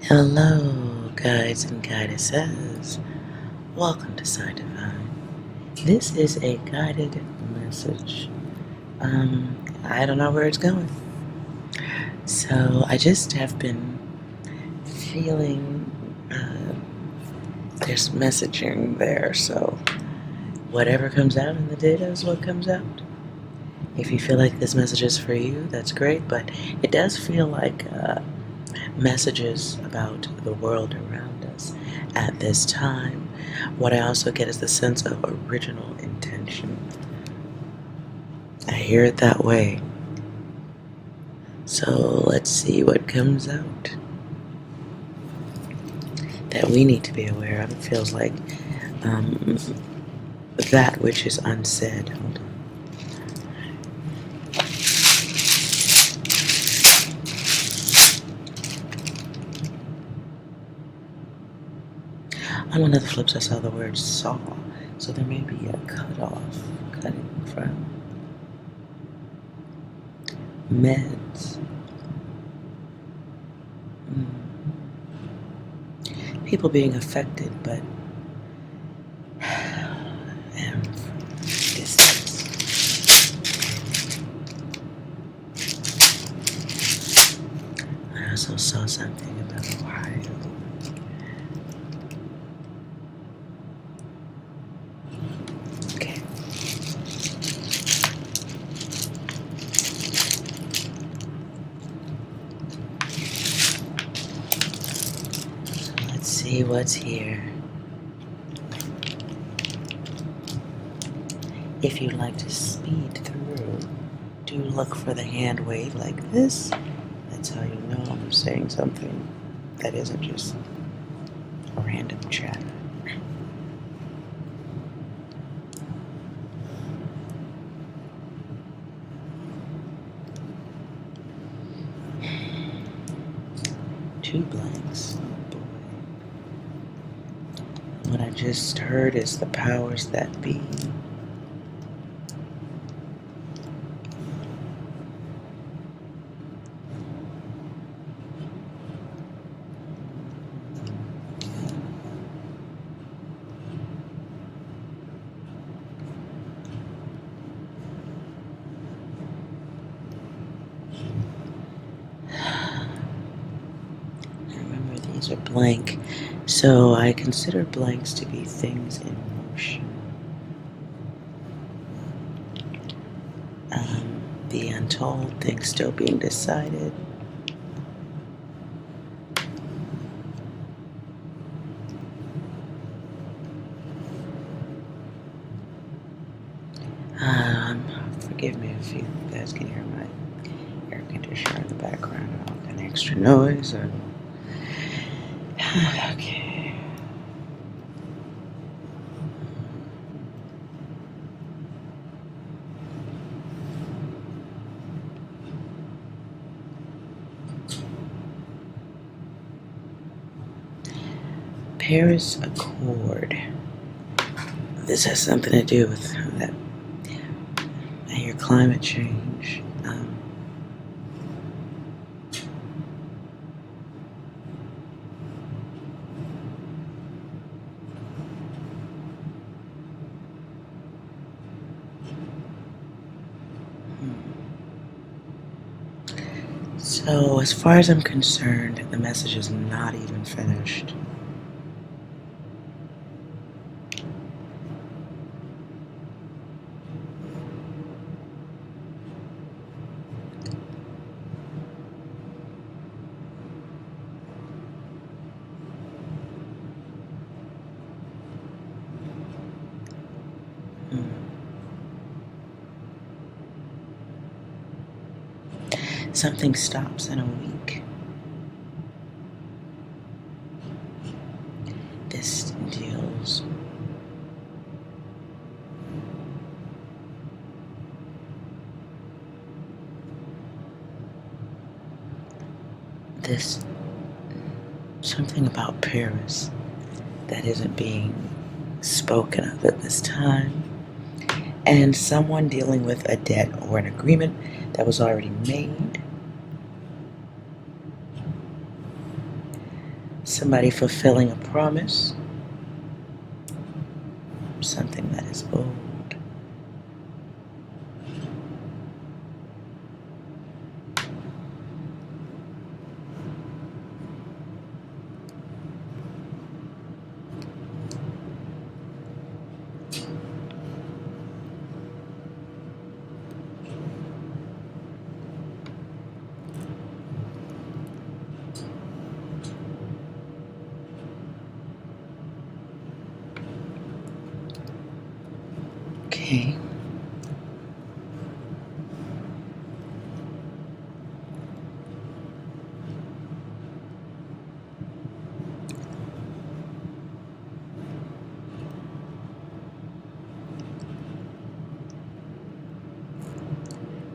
Hello, guides and guidesses. Welcome to Side Divine. This is a guided message. I don't know where it's going. So I just have been feeling there's messaging there. So whatever comes out in the data is what comes out. If you feel like this message is for you, that's great. But it does feel like messages about the world around us at this time. What I also get is the sense of original intention. I hear it that way. So let's see what comes out that we need to be aware of. It feels like that which is unsaid. Hold on. On one of the flips, I saw the word saw, so there may be a cutoff, cutting from meds. People being affected, but distance. I also saw something about Ohio. Okay. Let's see what's here. If you'd like to speed through, do look for the hand wave like this. That's how you know I'm saying something that isn't just a random chatter. Two blanks. Oh boy. What I just heard is the powers that be. These are blank, so I consider blanks to be things in motion. The untold, things still being decided. Forgive me if you guys can hear my air conditioner in the background and all that extra noise. Okay. Paris Accord. This has something to do with that. I hear climate change. So, as far as I'm concerned, the message is not even finished. Something stops in a week. This deals this something about Paris that isn't being spoken of at this time, and someone dealing with a debt or an agreement that was already made. somebody fulfilling a promise, something that is old. Okay.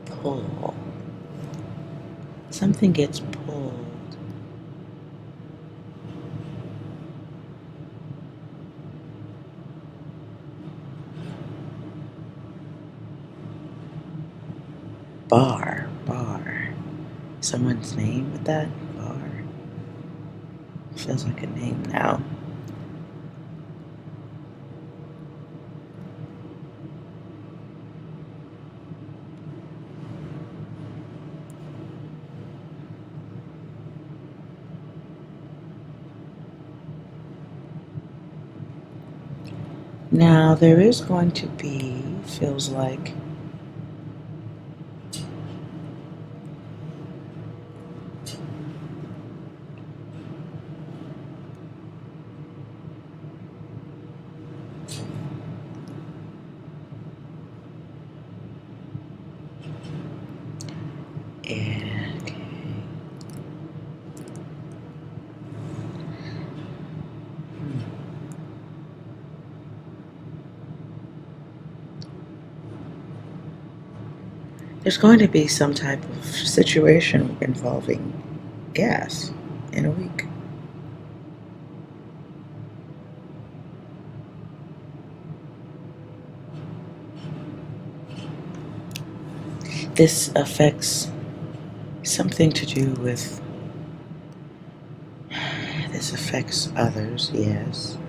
Pull. Something gets pulled. Bar. Someone's name with that? Bar. Feels like a name now. Now, there is going to be, feels like, okay. There's going to be some type of situation involving gas in a week. This affects something to do with, this affects others, yes.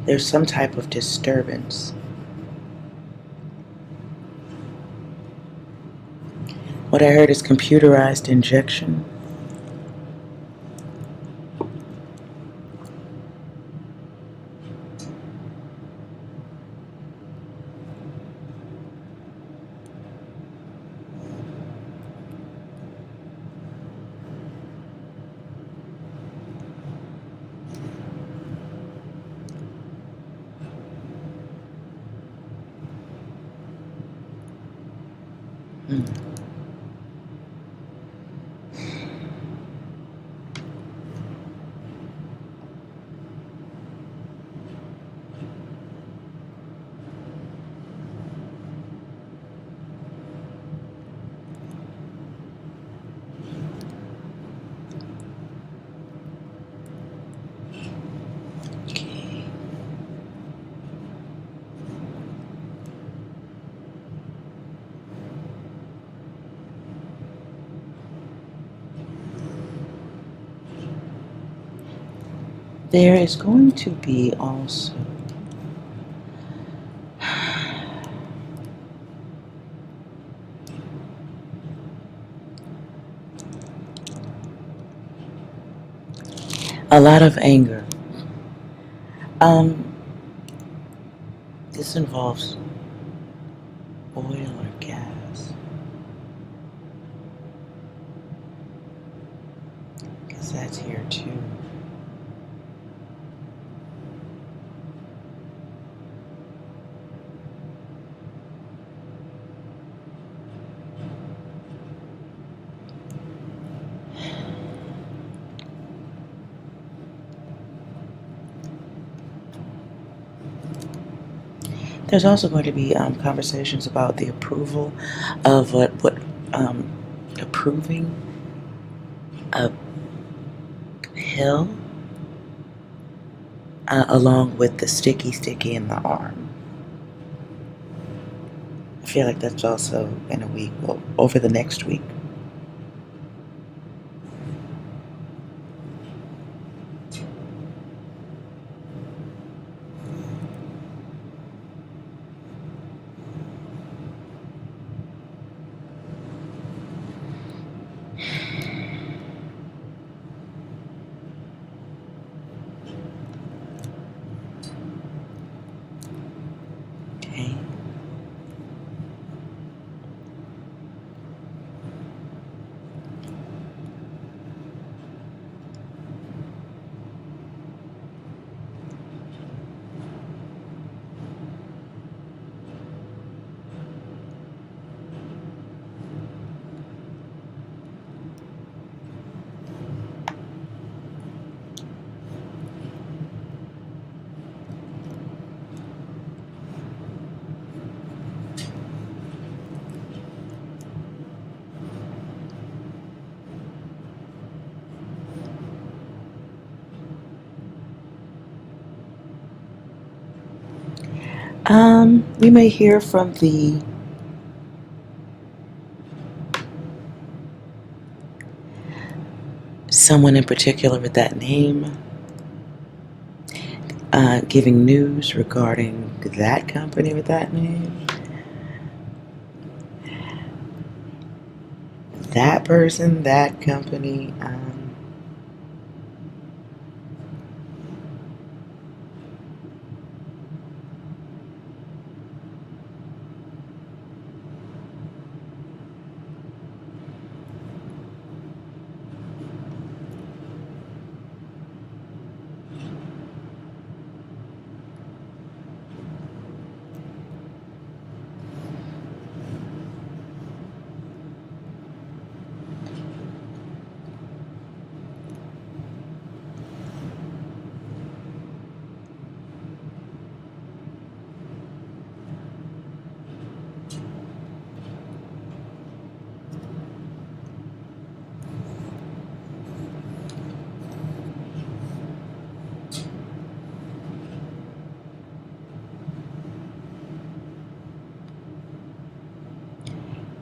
There's some type of disturbance. What I heard is computerized injection. Okay. There is going to be also a lot of anger. This involves oil or gas, because that's here too. There's also going to be conversations about the approval of approving a pill along with the sticky in the arm. I feel like that's also in a week, well, over the next week. We may hear from the someone in particular with that name, giving news regarding that company with that name, that person, that company.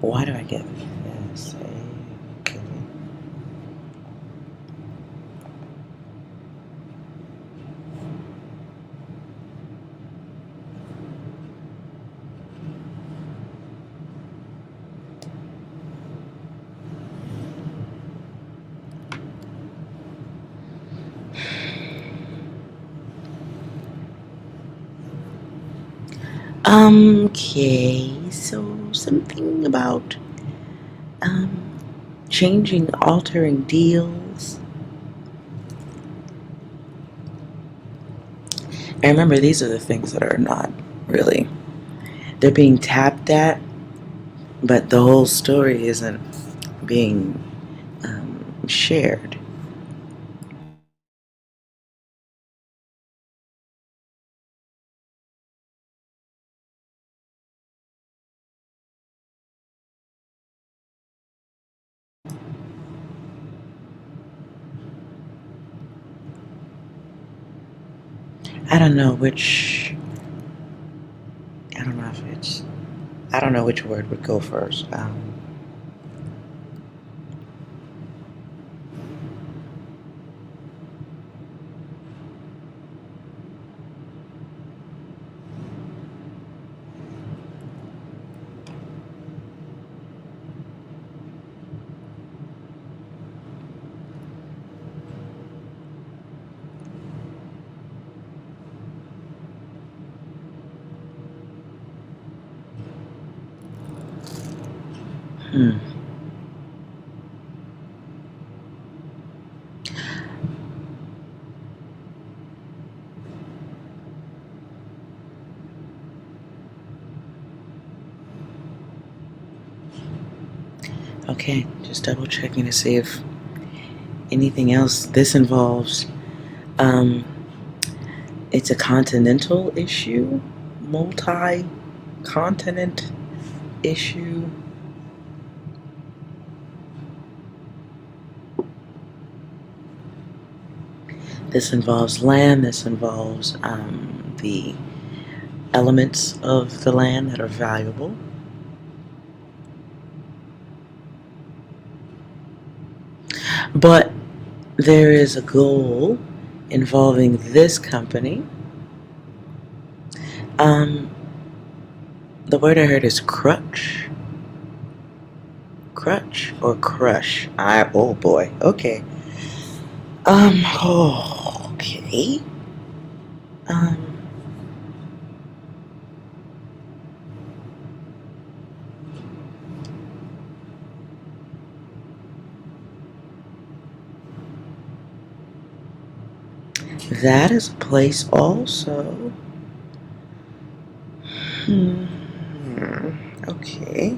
Why do I get this? Okay. Okay, so something about um, changing, altering deals. And remember, these are the things that are not really, they're being tapped at, but the whole story isn't being shared. I don't know which, I don't know if it's, I don't know which word would go first. Hmm. Okay, just double checking to see if anything else this involves. Um, it's a continental issue, multi-continent issue. This involves land. This involves the elements of the land that are valuable. But there is a goal involving this company. Um, the word I heard is crutch. Crutch or crush. Oh boy. Okay. Okay. Um, that is a place also. Hmm. Okay.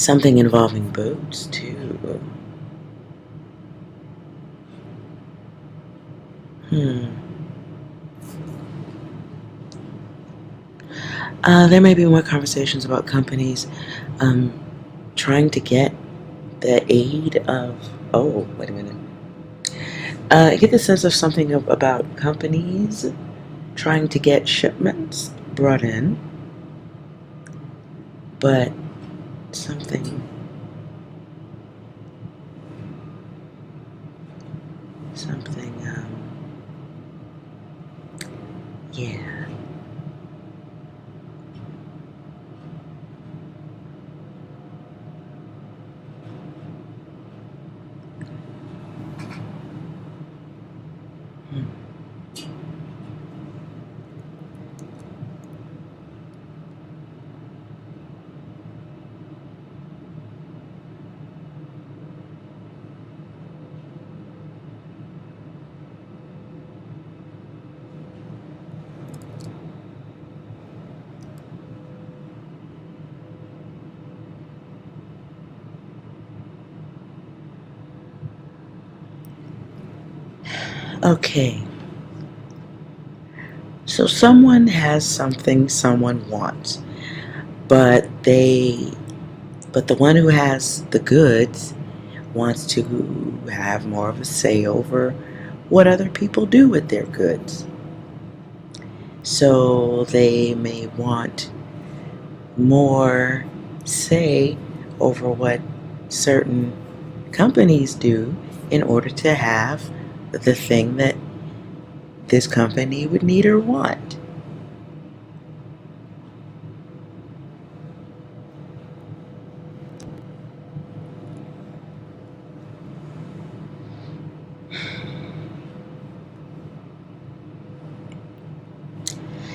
Something involving boots, too. There may be more conversations about companies um, trying to get the aid of. Oh, wait a minute. I get the sense of something about companies trying to get shipments brought in, but something, yeah. Hmm. Okay, so someone has something someone wants, but but the one who has the goods wants to have more of a say over what other people do with their goods. So they may want more say over what certain companies do in order to have the thing that this company would need or want.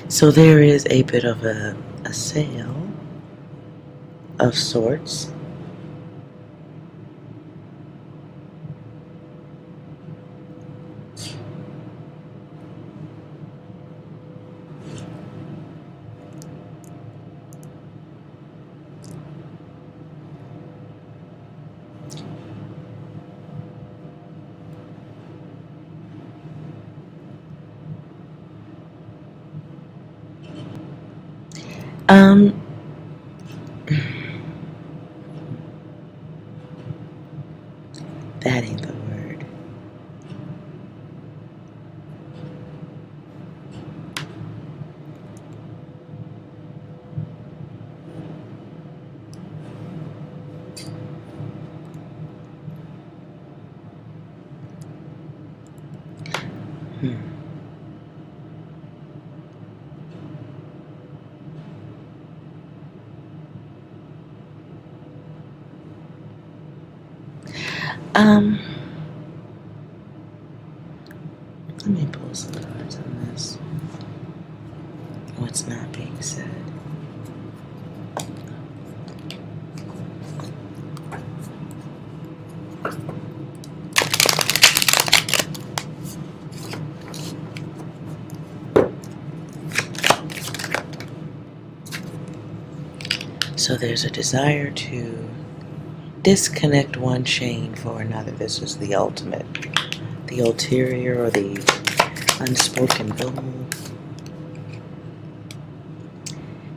So there is a bit of a sale of sorts. Um, that ain't the word. Hmm. Um, Let me pull some cards on this. What's not being said? So there's a desire to disconnect one chain for another. This is the ultimate, the ulterior or the unspoken goal,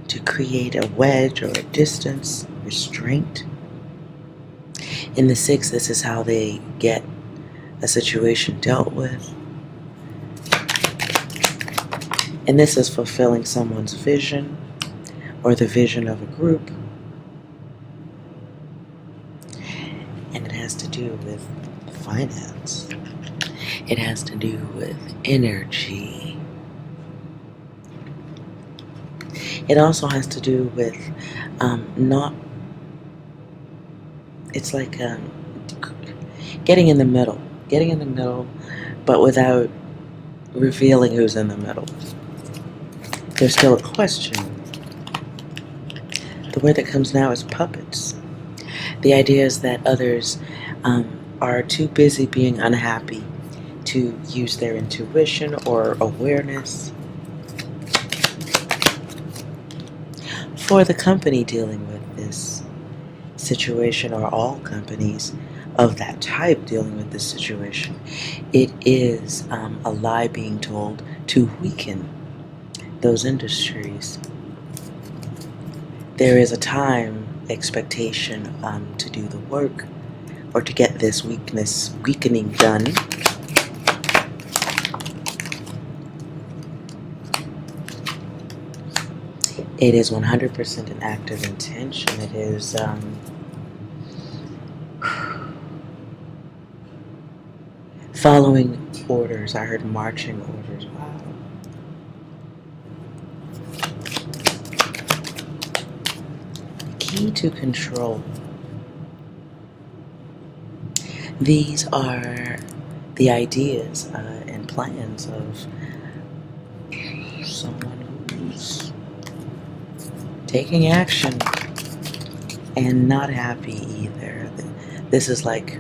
to create a wedge or a distance, restraint. In the six, this is how they get a situation dealt with. And this is fulfilling someone's vision or the vision of a group. And it has to do with finance. It has to do with energy. It also has to do with not, it's like getting in the middle, but without revealing who's in the middle. There's still a question. The word that comes now is puppets. The idea is that others are too busy being unhappy to use their intuition or awareness. For the company dealing with this situation, or all companies of that type dealing with this situation, it is a lie being told to weaken those industries. There is a time expectation to do the work or to get this weakening done. It is 100% an act of intention. It is following orders. I heard marching orders. Wow. Key to control. These are the ideas and plans of someone who's taking action and not happy either. This is like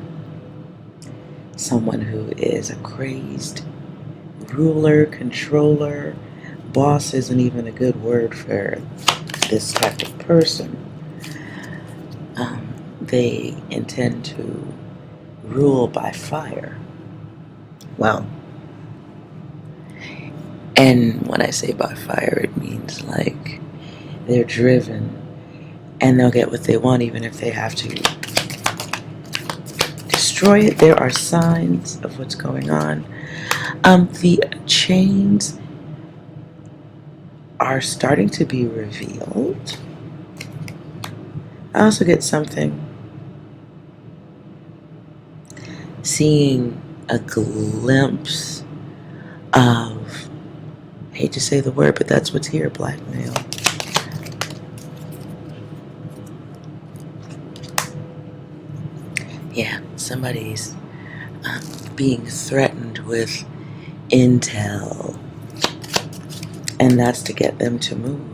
someone who is a crazed ruler, controller. Boss isn't even a good word for this type of person. They intend to rule by fire. Well, and when I say by fire, it means like they're driven and they'll get what they want even if they have to destroy it. There are signs of what's going on. The chains are starting to be revealed. I also get something, seeing a glimpse of, I hate to say the word, but that's what's here, blackmail. Yeah, somebody's being threatened with intel, and that's to get them to move.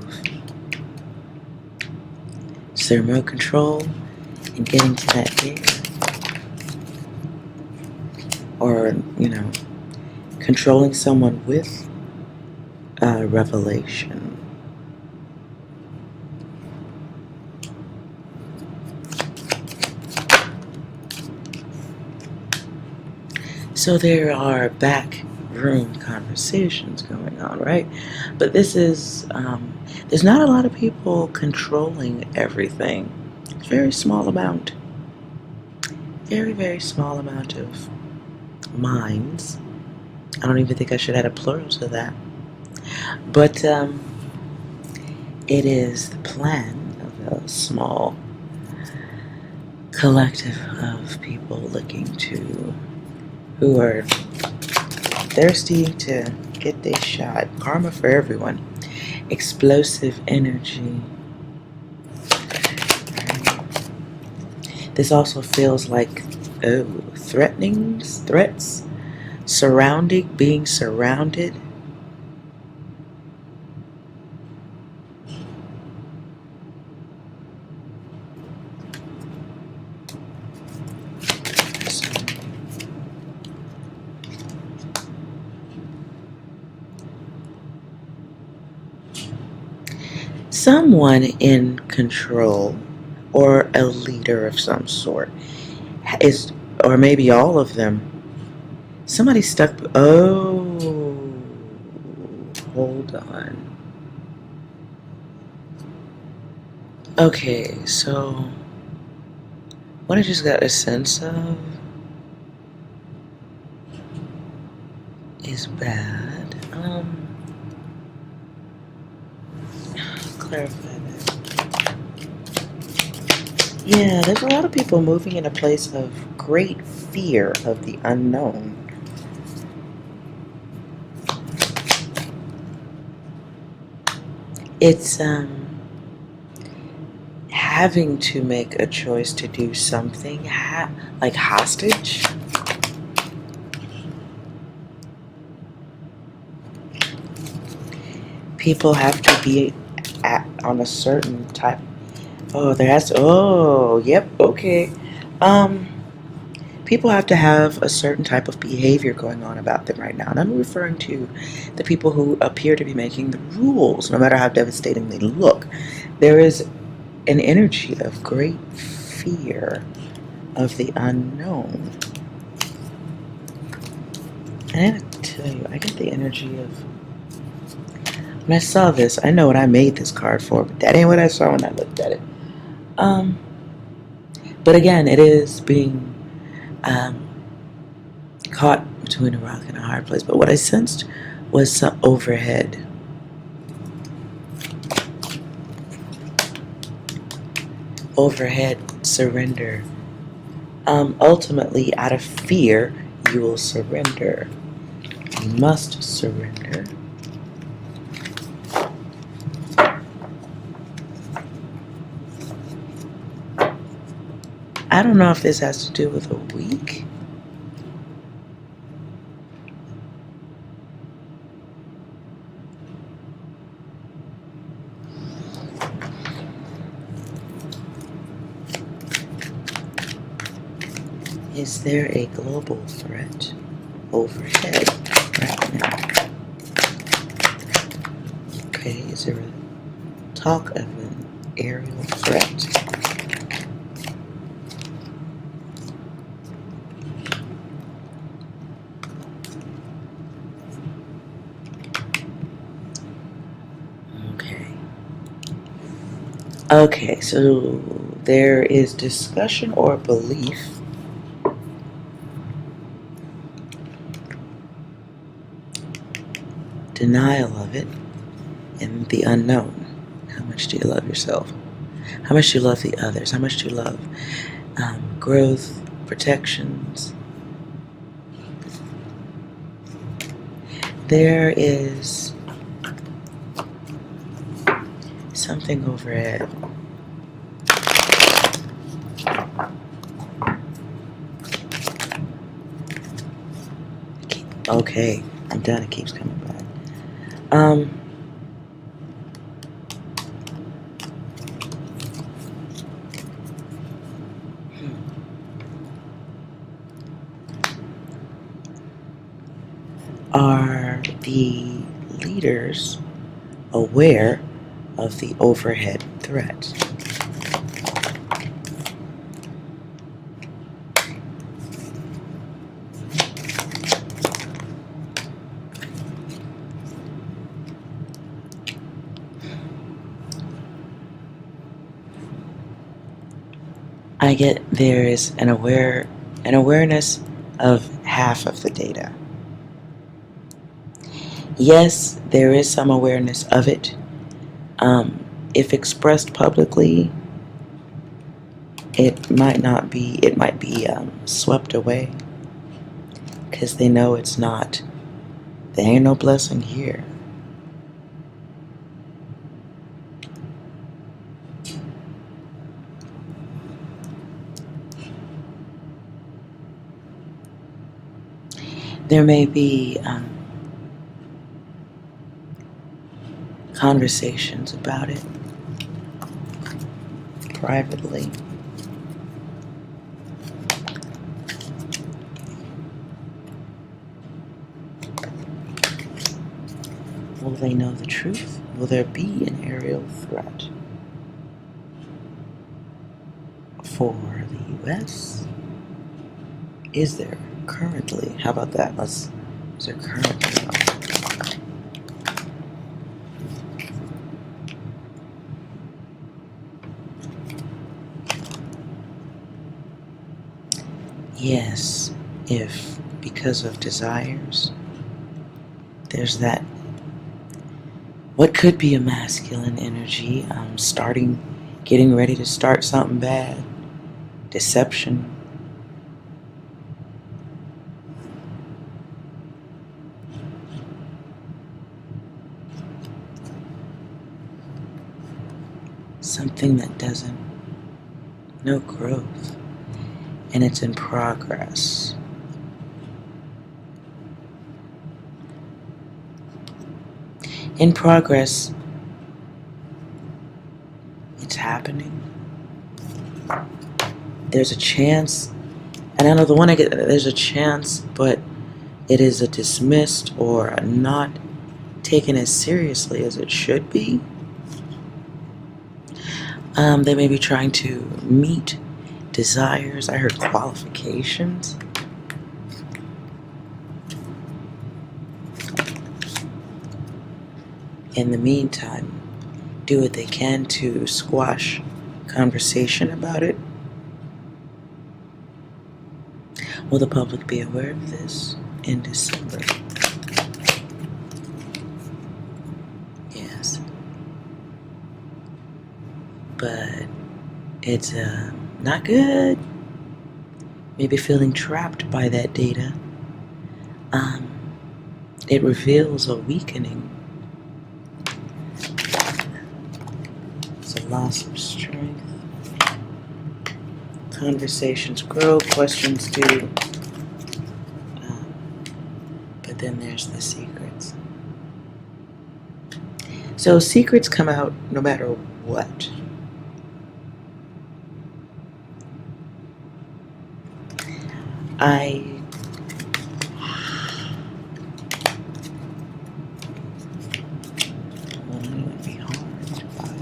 It's their remote control and getting to that gate. Or, controlling someone with revelation. So there are backroom conversations going on, right? But this is, there's not a lot of people controlling everything. It's a very small amount. Very, very small amount of minds. I don't even think I should add a plural to that. But it is the plan of a small collective of people looking to, who are thirsty to get their shot. Karma for everyone. Explosive energy. This also feels like, threats, being surrounded. Someone in control or a leader of some sort is, or maybe all of them. Somebody stuck. Oh, hold on. Okay, so what I just got a sense of is bad. Clarify that. Yeah, there's a lot of people moving in a place of great fear of the unknown. It's having to make a choice to do something like hostage. People have to be on a certain type. Oh, there has to. Oh, yep. Okay. People have to have a certain type of behavior going on about them right now, and I'm referring to the people who appear to be making the rules, no matter how devastating they look. There is an energy of great fear of the unknown. And I gotta tell you, I get the energy of, when I saw this, I know what I made this card for, but that ain't what I saw when I looked at it. But again, it is being caught between a rock and a hard place. But what I sensed was some overhead surrender. Ultimately, out of fear, you will surrender. You must surrender. I don't know if this has to do with a week. Is there a global threat overhead right now? Okay, is there a talk of an aerial threat? Okay, so there is discussion or belief denial of it, and the unknown. How much do you love yourself? How much do you love the others? How much do you love growth, protections? There is something overhead. Okay, I'm done. It keeps coming back. Are the leaders aware of the overhead threat? I get there is an awareness of half of the data. Yes, there is some awareness of it. If expressed publicly, it might be swept away because they know it's not. There ain't no blessing here. There may be conversations about it privately. Will they know the truth? Will there be an aerial threat for the U.S.? Is there currently? How about that? Is there currently? Yes, if because of desires, there's that. What could be a masculine energy? Getting ready to start something bad. Deception. Something that doesn't, no growth, and it's in progress. In progress, it's happening. There's a chance, and I know the one I get, there's a chance, but it is a dismissed or a not taken as seriously as it should be. They may be trying to meet desires. I heard qualifications. In the meantime, do what they can to squash conversation about it. Will the public be aware of this in December? Yes. But it's not good. Maybe feeling trapped by that data. It reveals a weakening. It's a loss of strength. Conversations grow, questions do. But then there's the secrets. So secrets come out no matter what. I would be harmed by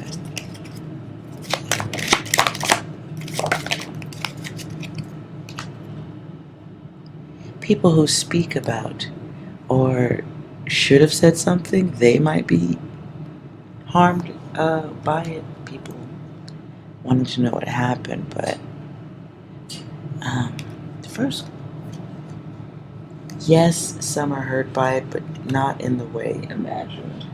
people who speak about or should have said something. They might be harmed by it. People wanting to know what happened, but first, yes, some are hurt by it, but not in the way imagined.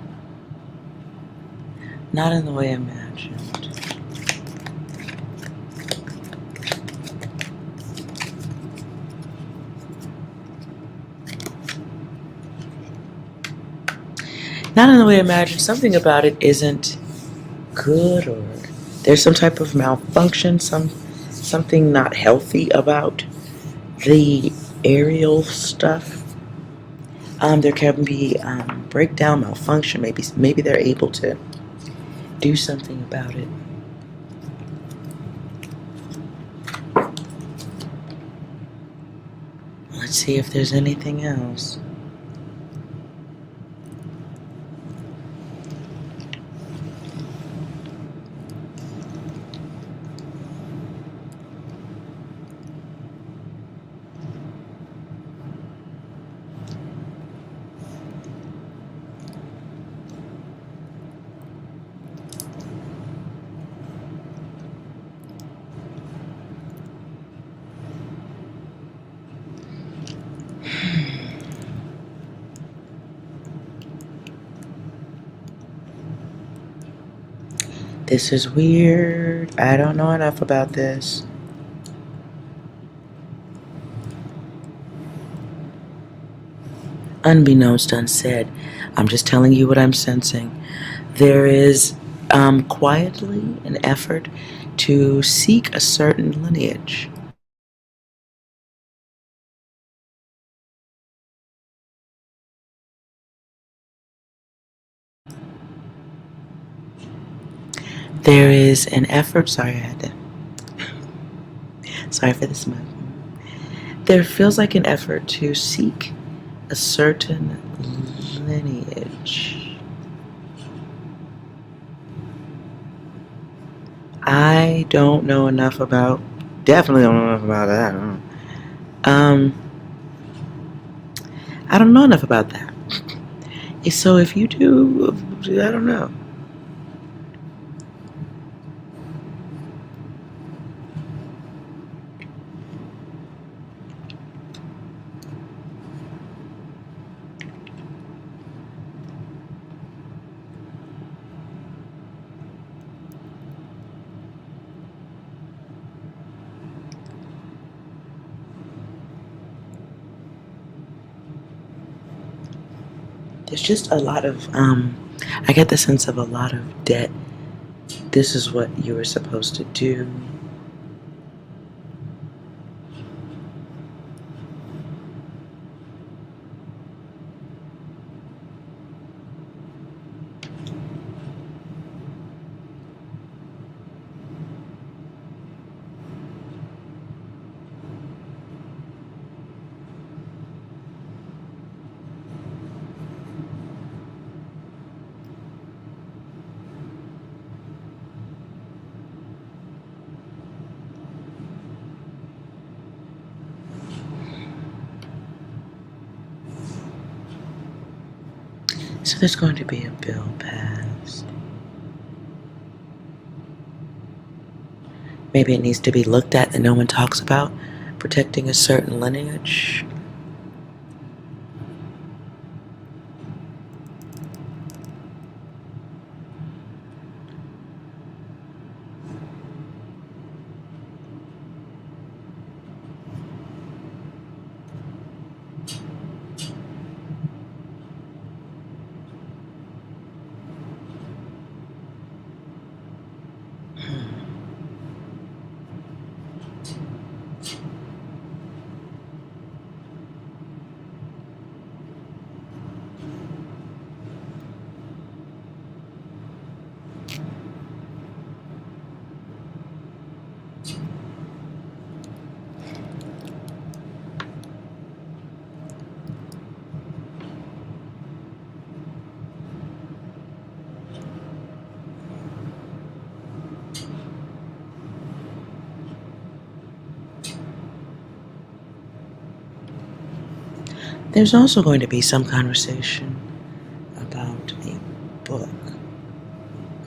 Not in the way imagined. Not in the way imagined. Something about it isn't good, or there's some type of malfunction, something not healthy about the aerial stuff. There can be breakdown, malfunction. Maybe they're able to do something about it. Let's see if there's anything else. This is weird. I don't know enough about this. Unbeknownst, unsaid. I'm just telling you what I'm sensing. There is quietly an effort to seek a certain lineage. There is an effort. Sorry for this moment. There feels like an effort to seek a certain lineage. I don't know enough about. Definitely don't know enough about that. I don't know enough about that. So if you do, I don't know. There's just a lot of, I get the sense of a lot of debt. This is what you were supposed to do. So there's going to be a bill passed. Maybe it needs to be looked at that no one talks about, protecting a certain lineage. There's also going to be some conversation about a book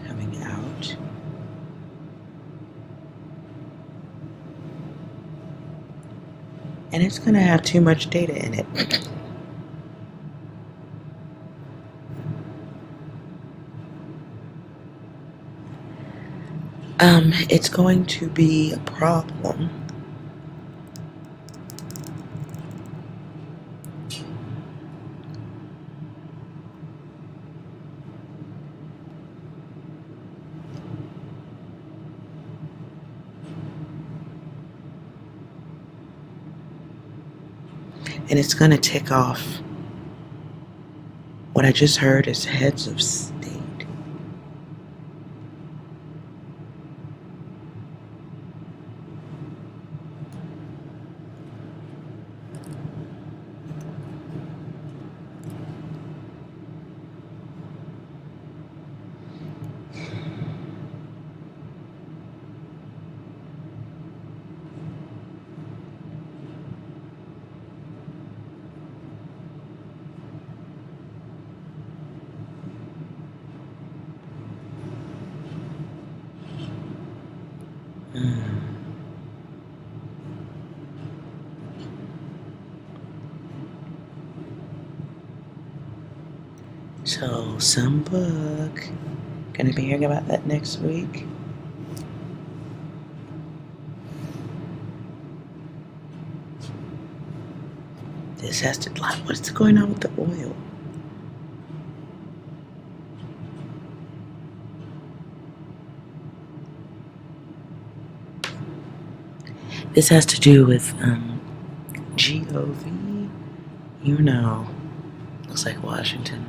coming out. And it's going to have too much data in it. It's going to be a problem. And it's going to tick off what I just heard is heads of state. So, some book. Gonna be hearing about that next week. This has to, what's going on with the oil? This has to do with GOV. You know, looks like Washington.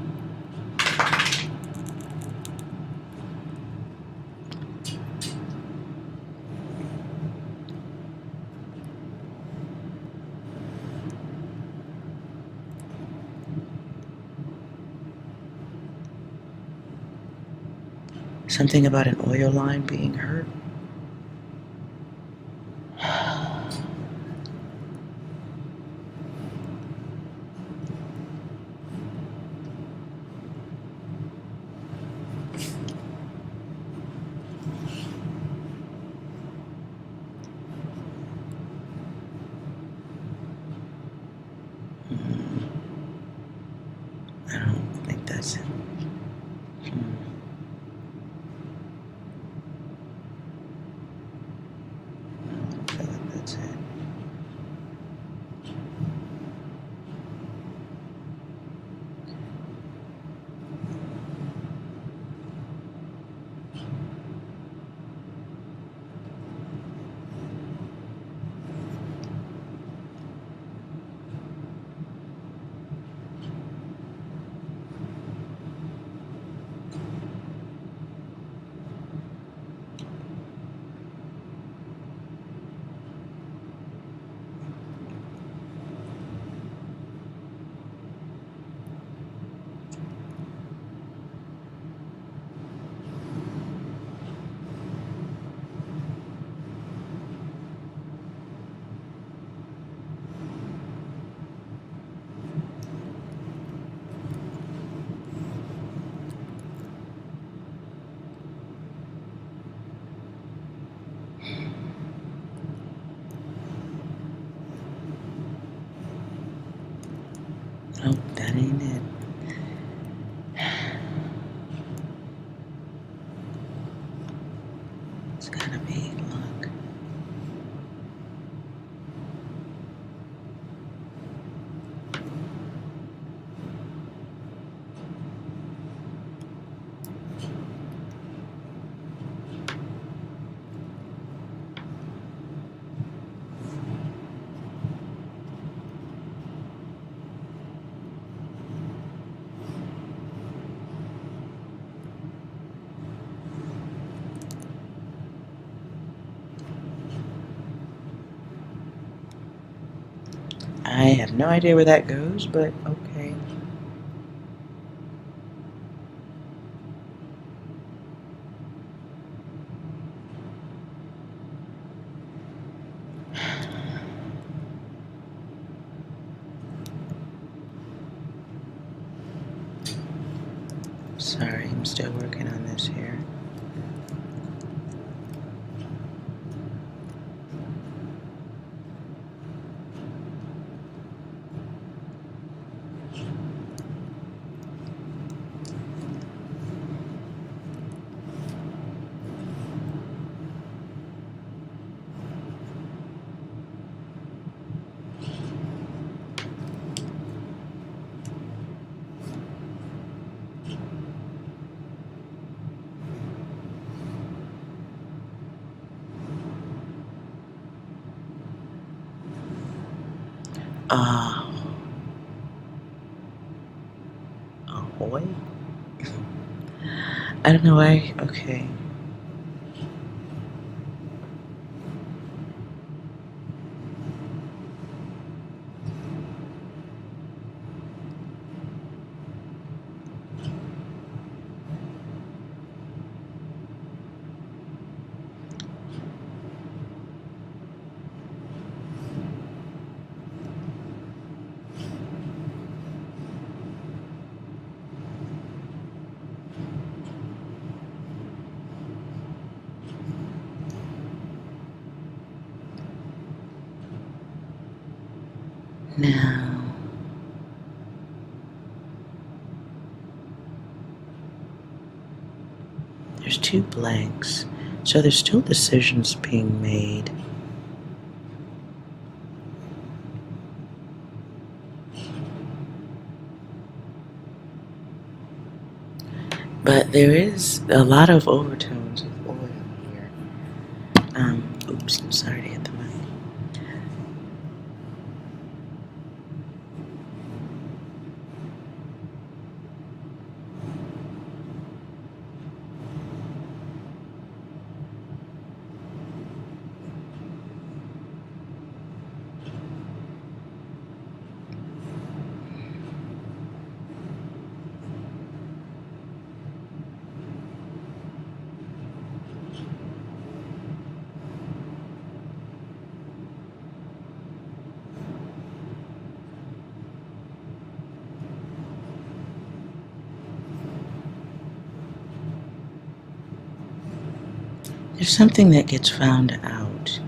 Something about an oil line being hurt. I don't think that's it. I feel like that's it. Oh, that ain't it. It's gotta be, look. I have no idea where that goes, but okay. Sorry, I'm still working on this here. Ahoy? I don't know why. Okay. Now, there's two blanks, so there's still decisions being made. But there is a lot of overtones with oil here. Oops, I'm sorry to hit the mic. There's something that gets found out.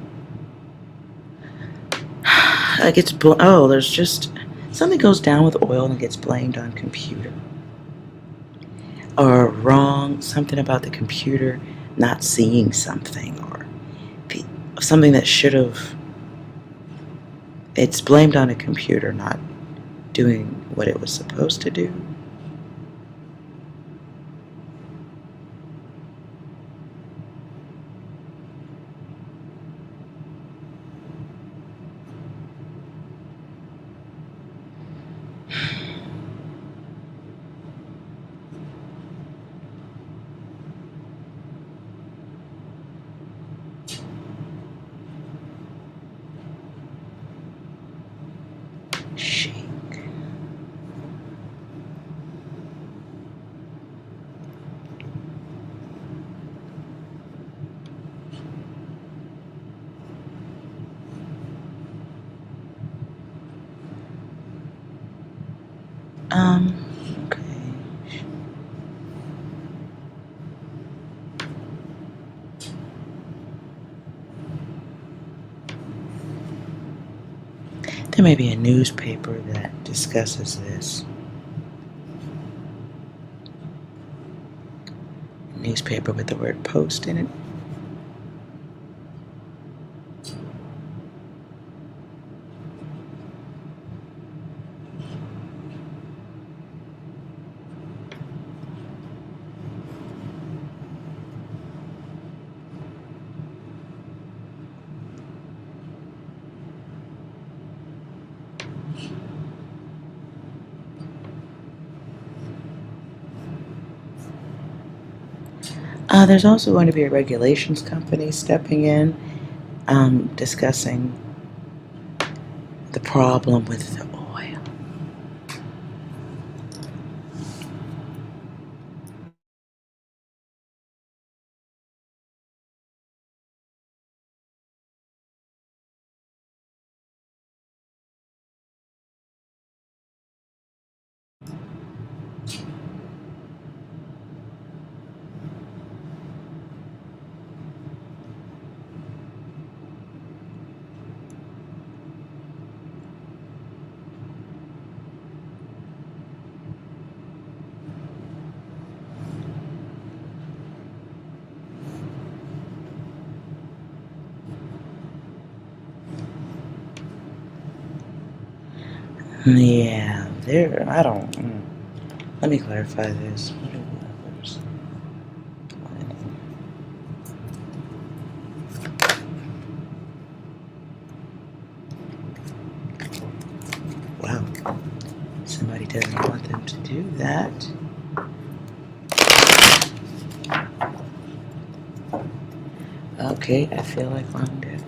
There's just something goes down with oil and gets blamed on computer. Or wrong, something about the computer not seeing something, or something that should have. It's blamed on a computer not doing what it was supposed to do. Shake. Okay. There may be a newspaper that discusses this. A newspaper with the word post in it. There's also going to be a regulations company stepping in, discussing the problem with the oil. Yeah, I don't. Let me clarify this. What are the others? Wow. Somebody doesn't want them to do that. Okay, I feel like on deck.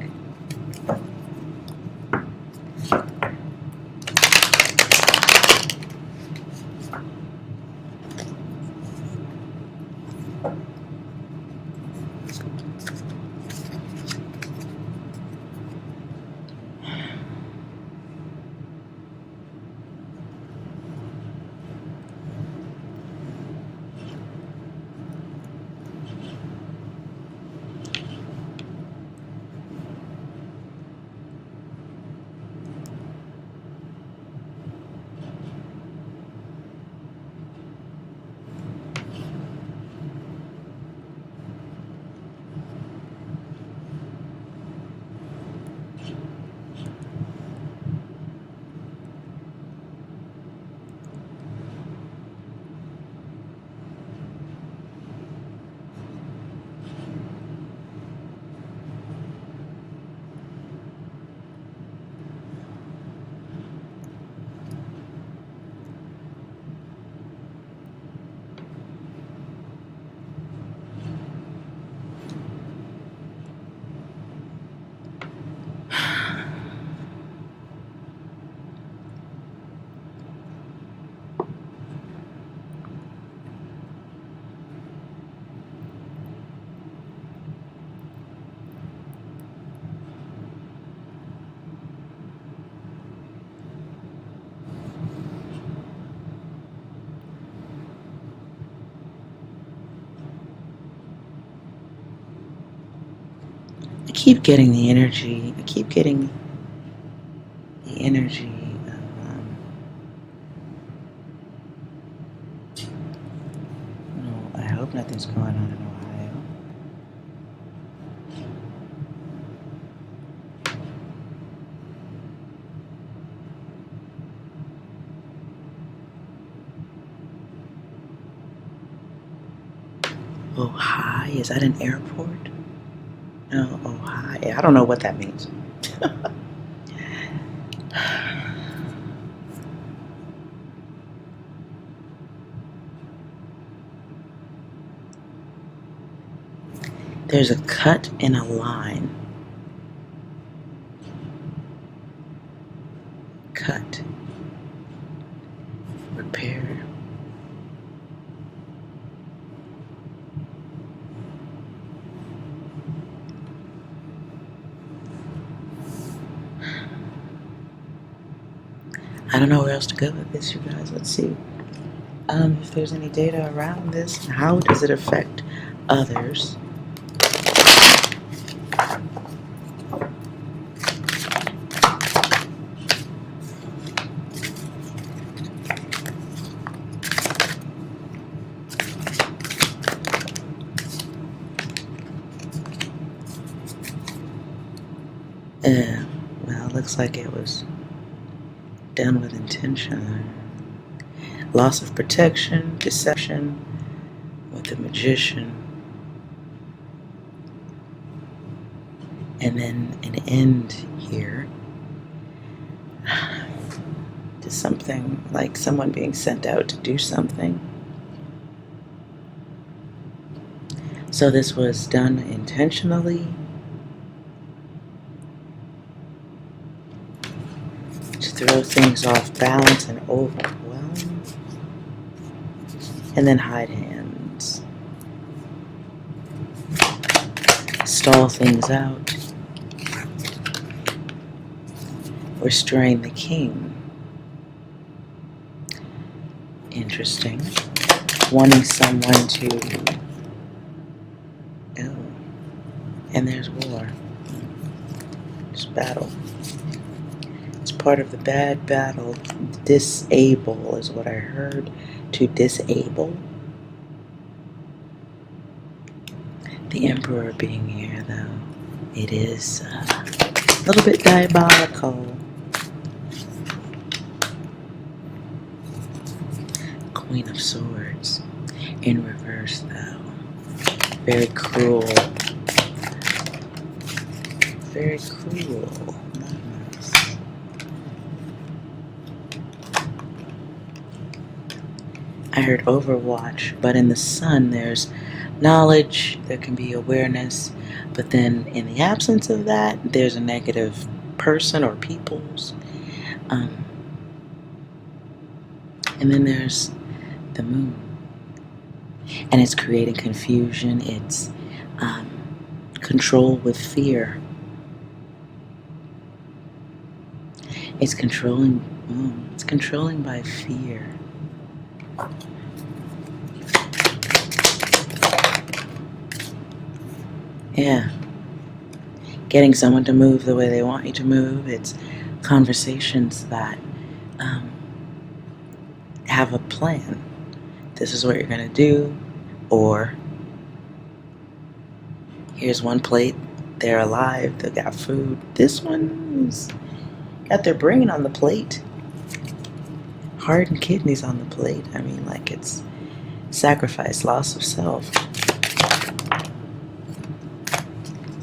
I keep getting the energy. I keep getting the energy of, no, I hope nothing's going on in Ohio. Ohio, is that an airport? No, Ohio. I don't know what that means. There's a cut in a line. Cut. Repair. I don't know where else to go with this, you guys. Let's see if there's any data around this. How does it affect others? looks like it was done with intention. Loss of protection, deception with the magician. And then an end here to something like someone being sent out to do something. So this was done intentionally to throw things off balance and overwhelm, and then hide hands, stall things out, restrain the king. Interesting. Wanting someone to, oh, and there's war. There's battle. It's part of the bad battle. Disable is what I heard. To disable. The Emperor being here, though, it is a little bit diabolical. Queen of Swords in reverse, though. Very cruel. Very cruel. Nice. I heard Overwatch, but in the Sun there's knowledge, there can be awareness, but then in the absence of that, there's a negative person or peoples. And then there's the Moon. And it's creating confusion. It's control with fear. It's controlling. It's controlling by fear. Yeah. Getting someone to move the way they want you to move. It's conversations that have a plan. This is what you're going to do, or here's one plate, they're alive, they got food. This one's got their brain on the plate, heart and kidneys on the plate. I mean, like, it's sacrifice, loss of self,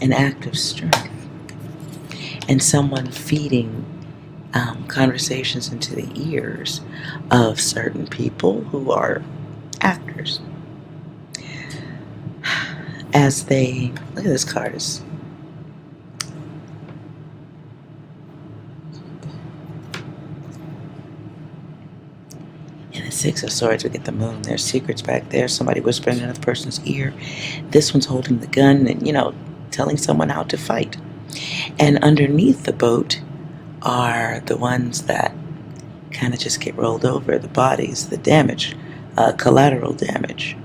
an act of strength, and someone feeding conversations into the ears of certain people who are actors. As they, look at this card, is in the Six of Swords we get the Moon. There's secrets back there, somebody whispering in another person's ear. This one's holding the gun and, telling someone how to fight. And underneath the boat are the ones that kind of just get rolled over, the bodies, the damage, collateral damage.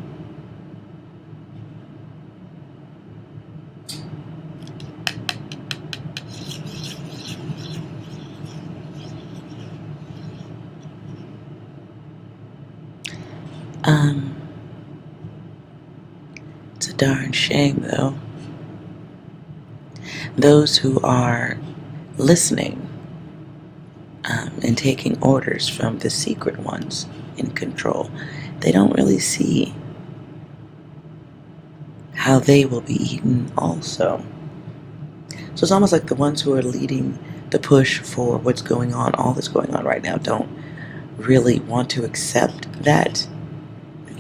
It's a darn shame, though. Those who are listening and taking orders from the secret ones in control, they don't really see how they will be eaten also. So it's almost like the ones who are leading the push for what's going on, all that's going on right now, don't really want to accept that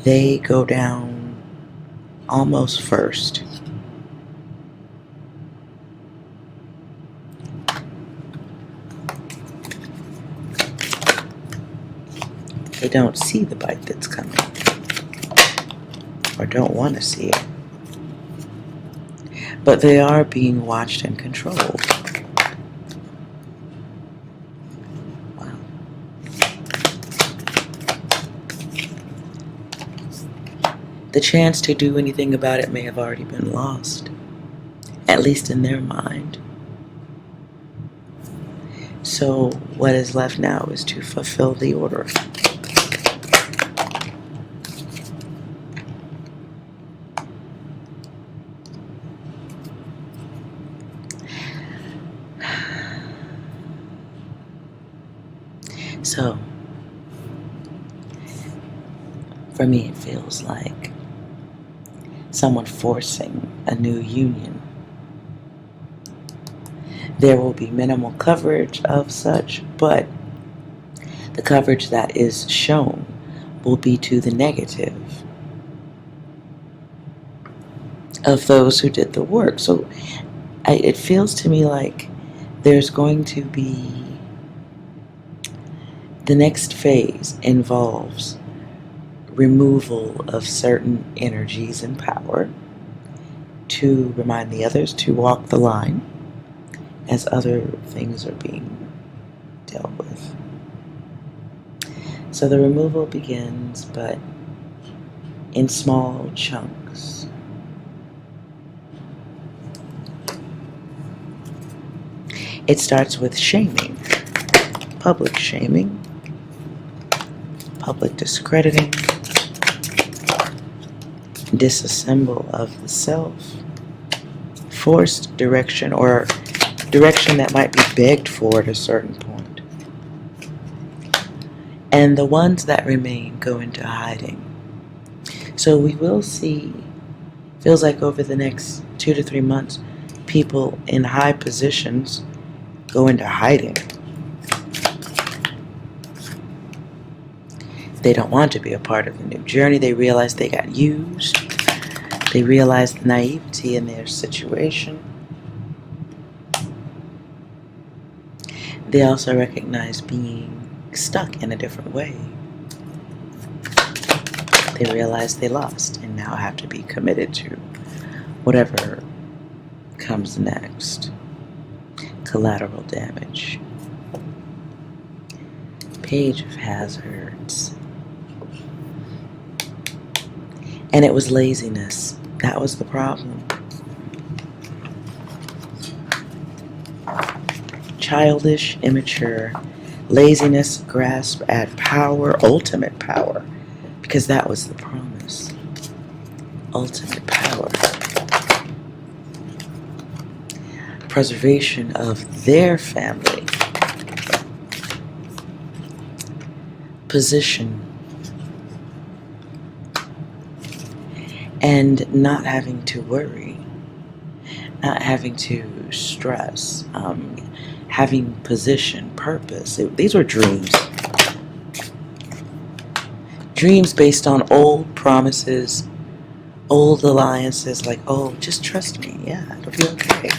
they go down almost first. They don't see the bite that's coming, or don't want to see it. But they are being watched and controlled. Wow. The chance to do anything about it may have already been lost, at least in their mind. So what is left now is to fulfill the order. For me, it feels like someone forcing a new union. There will be minimal coverage of such, but the coverage that is shown will be to the negative of those who did the work. So it feels to me like there's going to be, the next phase involves removal of certain energies and power to remind the others to walk the line as other things are being dealt with. So the removal begins, but in small chunks. It starts with shaming, public shaming, public discrediting, disassemble of the self, forced direction, or direction that might be begged for at a certain point. And the ones that remain go into hiding. So we will see, feels like over the next 2 to 3 months, people in high positions go into hiding. They don't want to be a part of the new journey. They realize they got used. They realize the naivety in their situation. They also recognize being stuck in a different way. They realize they lost and now have to be committed to whatever comes next. Collateral damage. Page of Hazards. And it was laziness. That was the problem. Childish, immature, laziness, grasp at power, ultimate power, because that was the promise. Ultimate power. Preservation of their family. Position. And not having to worry, not having to stress, having position, purpose. These were dreams. Dreams based on old promises, old alliances, like, oh, just trust me, yeah, it'll be okay.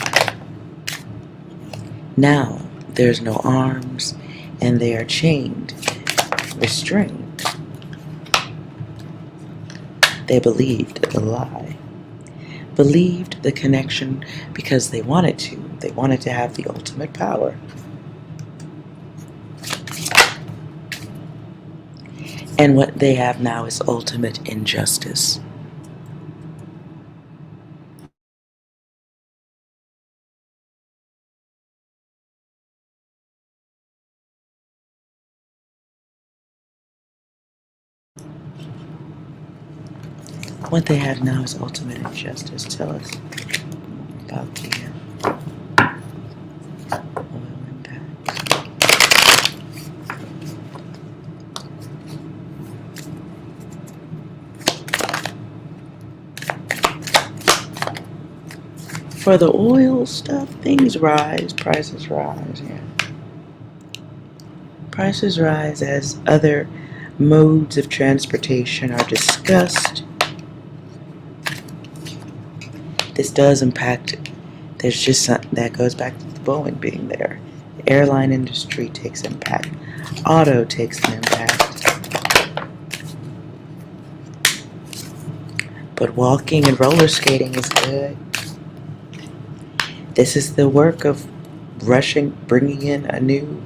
Now, there's no arms, and they are chained, restrained. They believed the lie, believed the connection because they wanted to. They wanted to have the ultimate power. And what they have now is ultimate injustice. What they have now is ultimate injustice. Tell us about the oil impact. For the oil stuff, things rise, prices rise, yeah. Prices rise as other modes of transportation are discussed. This does impact, there's just something that goes back to the Boeing being there. The airline industry takes impact. Auto takes an impact. But walking and roller skating is good. This is the work of rushing, bringing in a new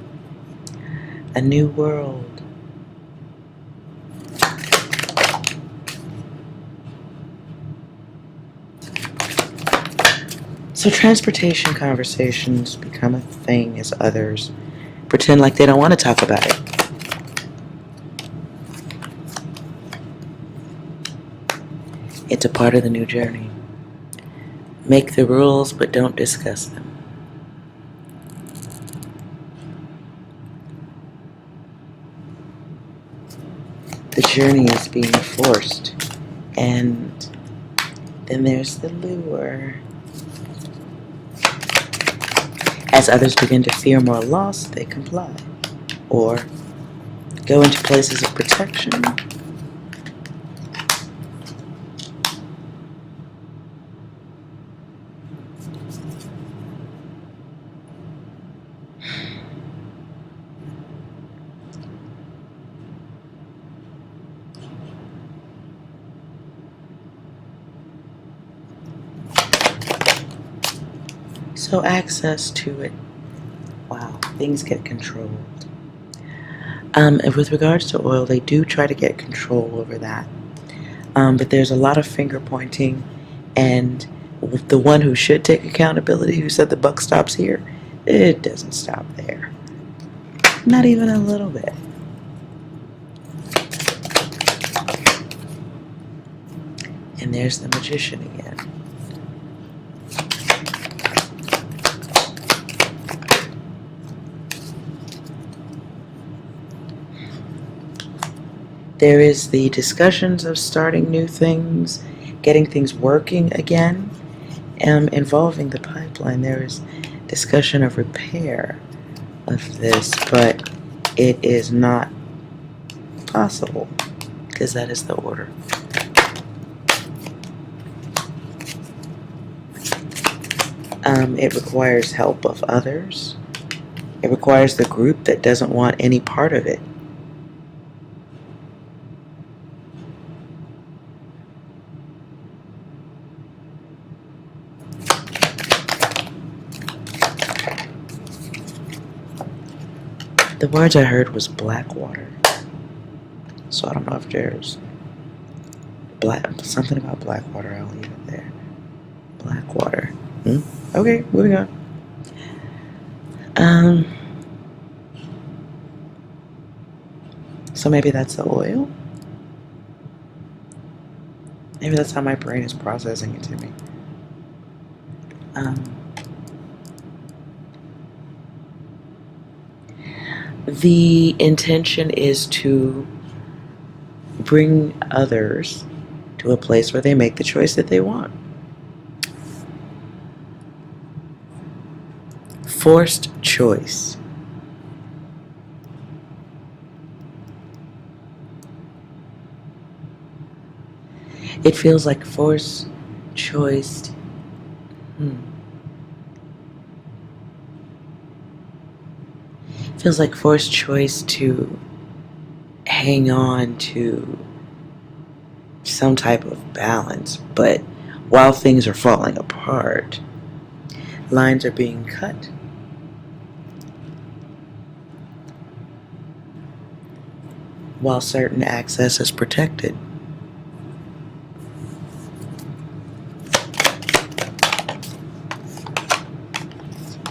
world. So transportation conversations become a thing as others pretend like they don't want to talk about it. It's a part of the new journey. Make the rules, but don't discuss them. The journey is being forced. And then there's the lure. As others begin to fear more loss, they comply. Or go into places of protection. So access to it, wow, things get controlled. And with regards to oil, they do try to get control over that. But there's a lot of finger pointing, and the one who should take accountability, who said the buck stops here, it doesn't stop there. Not even a little bit. And there's the magician again. There is the discussions of starting new things, getting things working again, involving the pipeline. There is discussion of repair of this, but it is not possible because that is the order. It requires help of others. It requires the group that doesn't want any part of it. The words I heard was black water. So I don't know if there's something about black water. I'll leave it there. Black water. Okay, moving on. So maybe that's the oil? Maybe that's how my brain is processing it to me. The intention is to bring others to a place where they make the choice that they want. Forced choice. It feels like forced choice. Feels like forced choice to hang on to some type of balance, but while things are falling apart, lines are being cut. While certain access is protected.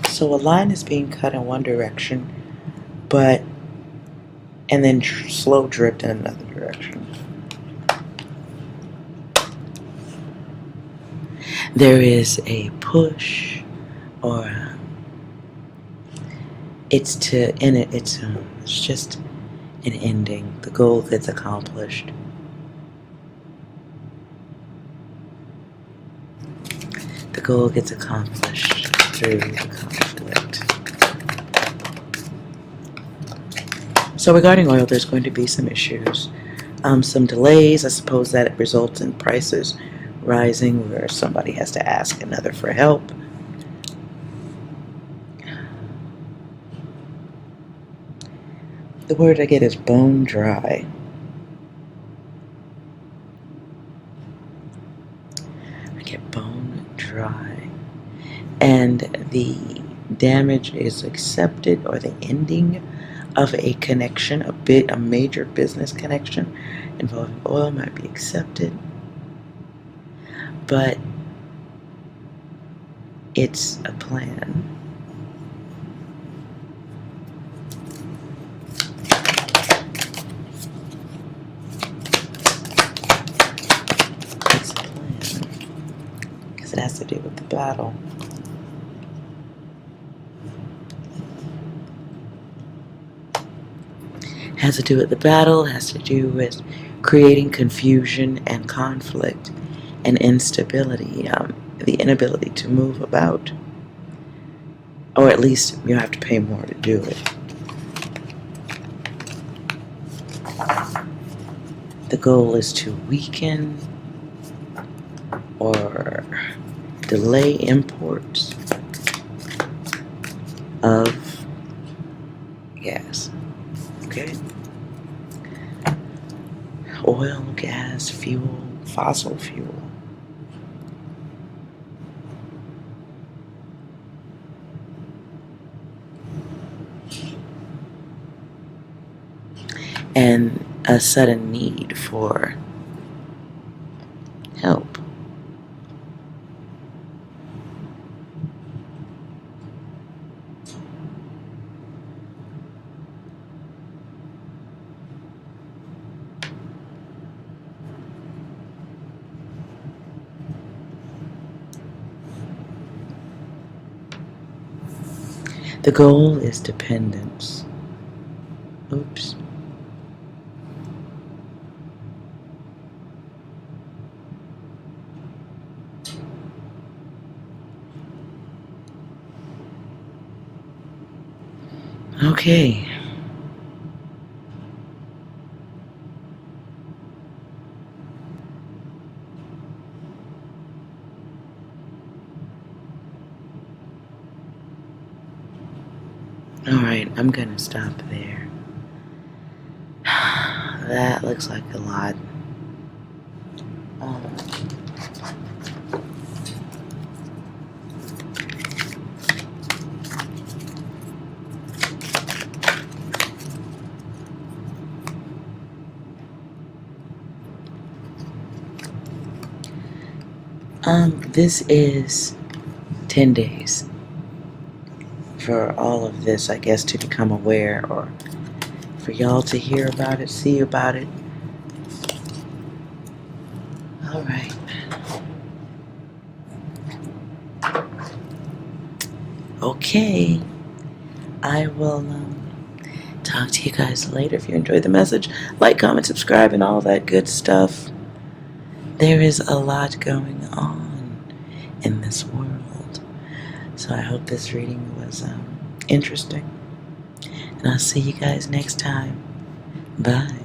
So a line is being cut in one direction, and then slow drift in another direction. There is a push, or it's just an ending. The goal gets accomplished. The goal gets accomplished through the conflict. So regarding oil, there's going to be some issues. Some delays. I suppose that it results in prices rising where somebody has to ask another for help. The word I get is bone dry. I get bone dry. And the damage is accepted, or the ending of a connection, a major business connection involving oil might be accepted. But it's a plan. It's a plan. Because it has to do with the battle. Has has to do with the battle, has to do with creating confusion and conflict and instability, the inability to move about. Or at least you have to pay more to do it. The goal is to weaken or delay imports of gas. Okay? Oil, gas, fuel, fossil fuel. And a sudden need for help. The goal is dependence. Oops. Okay. Alright, I'm gonna stop there. That looks like a lot. This is 10 days for all of this, I guess, to become aware, or for y'all to hear about it, see about it. Alright. Okay. I will talk to you guys later. If you enjoyed the message, like, comment, subscribe, and all that good stuff. There is a lot going on in this world. So I hope this reading was interesting. And I'll see you guys next time. Bye.